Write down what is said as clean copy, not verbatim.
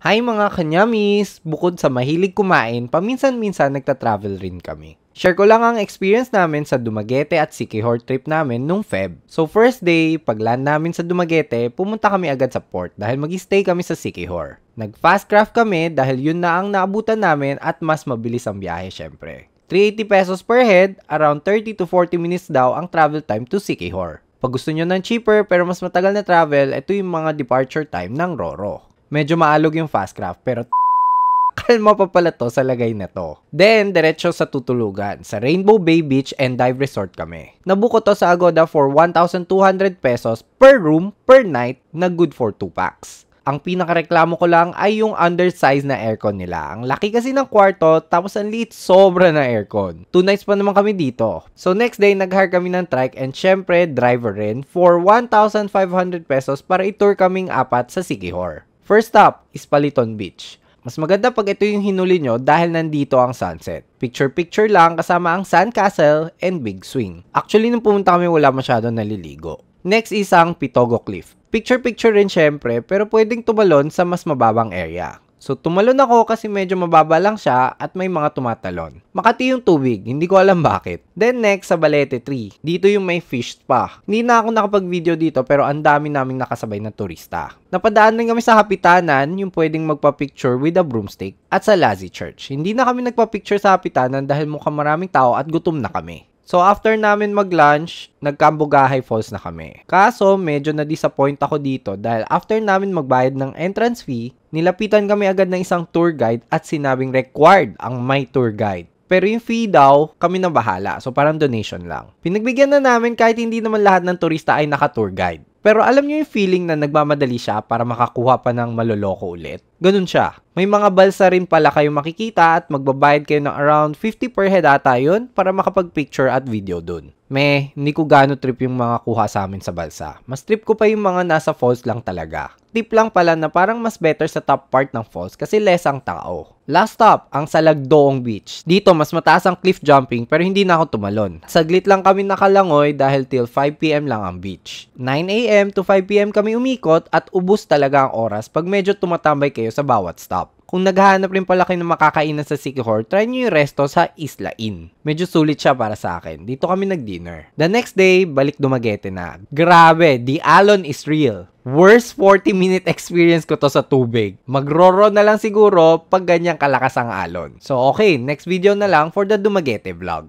Hi mga kanyamis! Bukod sa mahilig kumain, paminsan-minsan nagta-travel rin kami. Share ko lang ang experience namin sa Dumaguete at Siquijor trip namin nung Feb. So first day, pag-land namin sa Dumaguete, pumunta kami agad sa port dahil mag-stay kami sa Siquijor. Nag-fast craft kami dahil yun na ang naabutan namin at mas mabilis ang biyahe syempre. 380 pesos per head, around 30 to 40 minutes daw ang travel time to Siquijor. Pag gusto nyo ng cheaper pero mas matagal na travel, ito yung mga departure time ng Roro. Medyo maalog yung fast craft pero kalma pa pala to sa lagay na to. Then, diretso sa tutulugan. Sa Rainbow Bay Beach and Dive Resort kami. Nabuko to sa Agoda for 1,200 pesos per room per night na good for 2 packs. Ang pinakareklamo ko lang ay yung undersized na aircon nila. Ang laki kasi ng kwarto, tapos ang liit sobra na aircon. 2 nights pa naman kami dito. So next day, nag-hire kami ng trike and syempre driver rin for 1,500 pesos para i-tour kaming 4 sa Siquijor. First stop is Paliton Beach. Mas maganda pag ito yung hinuli nyo dahil nandito ang sunset. Picture-picture lang kasama ang sandcastle and big swing. Actually, nung pumunta kami wala masyado naliligo. Next is ang Pitogo Cliff. Picture-picture rin syempre pero pwedeng tumalon sa mas mababang area. So tumalon ako kasi medyo mababa lang siya at may mga tumatalon. Makati yung tubig, hindi ko alam bakit. Then next sa Balete Tree. Dito yung may fish spa. Hindi na ako nakapag-video dito pero ang dami naming nakasabay na turista. Napadaan din kami sa Hapitanan, yung pwedeng magpa-picture with a broomstick. At sa Lazi Church. Hindi na kami nagpa-picture sa Hapitanan dahil mukhang maraming tao at gutom na kami. So after namin mag-lunch, nagkambugahay falls na kami. Kaso medyo na-disappoint ako dito dahil after namin magbayad ng entrance fee, nilapitan kami agad ng isang tour guide at sinabing required ang may tour guide. Pero yung fee daw, kami na bahala. So parang donation lang. Pinagbigyan na namin kahit hindi naman lahat ng turista ay naka-tour guide. Pero alam nyo yung feeling na nagmamadali siya para makakuha pa ng maloloko ulit? Ganun siya. May mga balsa rin pala kayo makikita at magbabayad kayo ng around 50 per head ata yun para makapag-picture at video dun. Hindi ko gano trip yung mga kuha sa amin sa balsa. Mas trip ko pa yung mga nasa falls lang talaga. Tip lang pala na parang mas better sa top part ng falls kasi less ang tao. Last stop, ang Salagdoong Beach. Dito, mas mataas ang cliff jumping pero hindi na ako tumalon. Saglit lang kami nakalangoy dahil till 5 PM lang ang beach. 9 AM to 5 PM kami umikot at ubos talaga ang oras pag medyo tumatambay kayo sa bawat stop. Kung naghahanap rin pala kayo ng makakainan sa Siquijor, try nyo yung resto sa Isla Inn. Medyo sulit siya para sa akin. Dito kami nag-dinner. The next day, balik Dumaguete na. Grabe, the alon is real. Worst 40-minute experience ko to sa tubig. Magroro na lang siguro pag ganyang kalakas ang alon. So okay, next video na lang for the Dumaguete vlog.